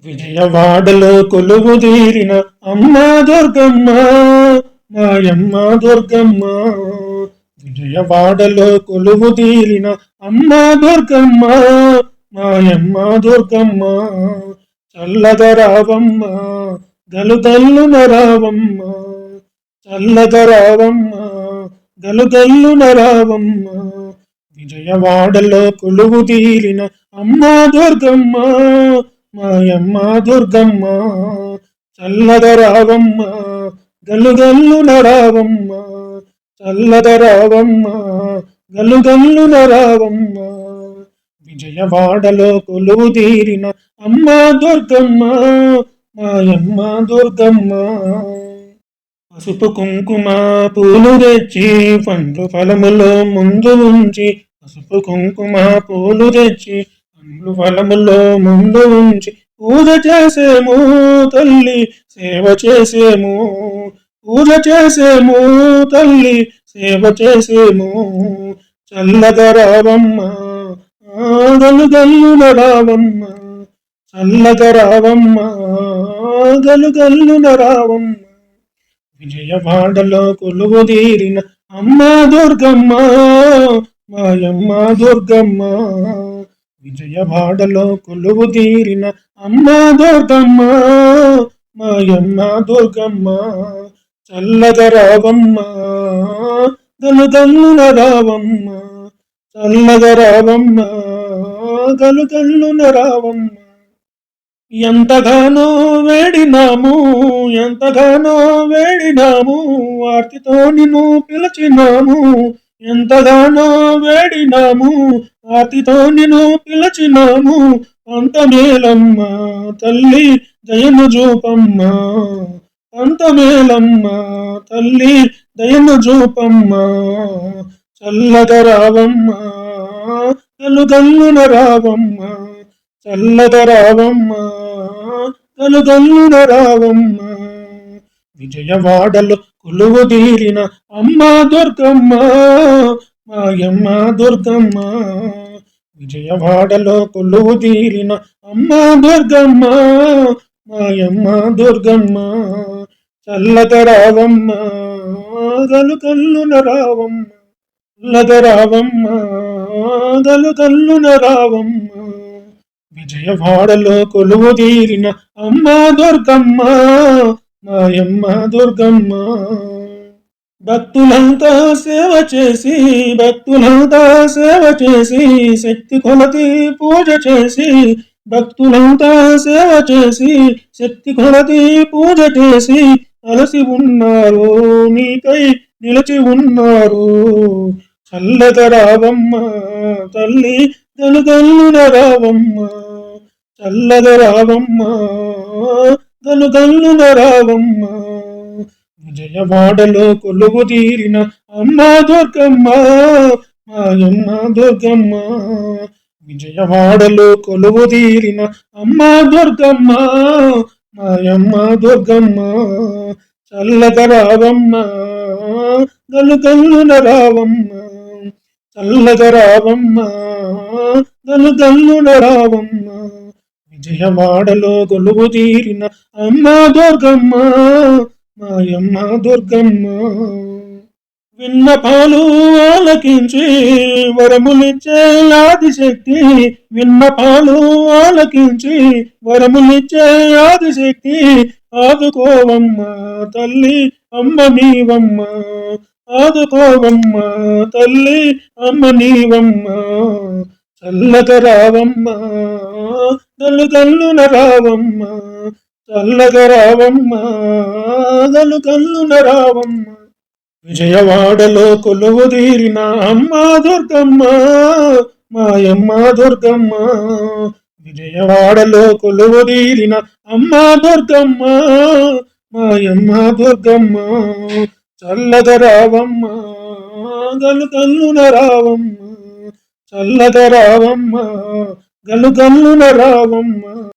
విజయవాడలో కొలువుదీరిన అమ్మ దుర్గమ్మ, మాయమ్మ దుర్గమ్మ. విజయవాడలో కొలువుదీరిన అమ్మ దుర్గమ్మ, మాయమ్మ దుర్గమ్మ. చల్లగరావమ్మ, గలుగల్లున రావమ్మ, చల్లగరావమ్మ, గలుగల్లున రావమ్మ. విజయవాడలో కొలువుదీరిన అమ్మ దుర్గమ్మ, మాయమ్మ దుర్గమ్మ. చల్లగరావమ్మ, గలుగల్లున రావమ్మ, చల్లగరావమ్మ, గలుగల్లున రావమ్మ. విజయవాడలో కొలువుదీరిన అమ్మ దుర్గమ్మ, మాయమ్మ దుర్గమ్మ. పసుపు కుంకుమ పూలు తెచ్చి పండ్లు ఫలములో ముందు ఉంచి, పసుపు కుంకుమ పూలు తెచ్చి పండ్లు ఫలములో ముందు ఉంచి పూజ చేసేము తల్లి, సేవ చేసేము. పూజ చేసేము తల్లి, సేవ చేసేము. చల్లగా రావమ్మ, గలుగల్లున రావమ్మ, చల్లగా రావమ్మ, గలుగల్లున రావమ్మ. విజయవాడలో కొలువుదీరిన అమ్మ దుర్గమ్మ, మాయమ్మ దుర్గమ్మ. విజయవాడలో కొలువుదీరిన అమ్మ దుర్గమ్మ, మాయమ్మ దుర్గమ్మ. చల్లగా రావమ్మ, గలుగల్లున రావమ్మ, చల్లగా రావమ్మ, గలుగల్లున రావమ్మ. ఎంతగానో వేడినాము, ఎంతగానో వేడినాము, ఆర్తితో నిన్ను పిలిచినాము. ఎంతగానో వేడినాము, ఆర్తితో నిన్ను పిలిచినాము. అంతమేలమ్మ తల్లి, దయను చూపమ్మ. అంతమేలమ్మ తల్లి, దయను చూపమ్మ. చల్లగా రావమ్మ, గలుగల్లున రావమ్మ, చల్లగా రావమ్మ, గలుగల్లున రావమ్మ. విజయవాడలో కొలువుదీరిన అమ్మ దుర్గమ్మ, మాయమ్మ దుర్గమ్మ. విజయవాడలో కొలువుదీరిన అమ్మ దుర్గమ్మ, మాయమ్మ దుర్గమ్మ. చల్లగా రావమ్మ, గలుగల్లున రావమ్మ, చల్లగా రావమ్మ, గలుగల్లున రావమ్మ. విజయవాడలో కొలువుదీరిన అమ్మ దుర్గమ్మ, మాయమ్మ దుర్గమ్మ. భక్తులంతా సేవ చేసి, భక్తులంతా సేవ చేసి, శక్తి కొలది పూజ చేసి, భక్తులంతా సేవ చేసి, శక్తి కొలది పూజ చేసి, అలసి ఉన్నారు నీకై నిలిచి ఉన్నారు. చల్లగా రావమ్మ తల్లి, గలుగల్లున రావమ్మ, చల్లగా రావమ్మ, గలుగల్లున రావమ్మ. విజయవాడలో కొలువుదీరిన అమ్మ దుర్గమ్మ, మాయమ్మ దుర్గమ్మ. విజయవాడలో కొలువుదీరిన అమ్మ దుర్గమ్మ, మాయమ్మ దుర్గమ్మ. చల్లగా రావమ్మ, గలుగల్లున రావమ్మ, చల్లగా రావమ్మ, గలుగల్లున రావమ్మ. విజయవాడలో కొలువుదీరిన అమ్మ దుర్గమ్మ, మాయమ్మ దుర్గమ్మ. విన్నపాలు ఆలకించి వరములిచ్చే ఆదిశక్తి, విన్నపాలు ఆలకించి వరములిచ్చే ఆదిశక్తి. ఆదుకోవమ్మ తల్లి, అమ్మ నీవమ్మ. ఆదుకోవమ్మ తల్లి, అమ్మ నీవమ్మ. చల్లగా రావమ్మ, గలుగల్లున రావమ్మ, చల్లగా రావమ్మ, గలుగల్లున రావమ్మ. విజయవాడలో కొలువుదీరిన అమ్మ దుర్గమ్మ, మాయమ్మ దుర్గమ్మ. విజయవాడలో కొలువుదీరిన అమ్మ దుర్గమ్మ, మాయమ్మ దుర్గమ్మ. చల్లగా రావమ్మ, గలుగల్లున రావమ్మ, చల్లగా రావమ్మ, గలుగల్లున రావమ్మ.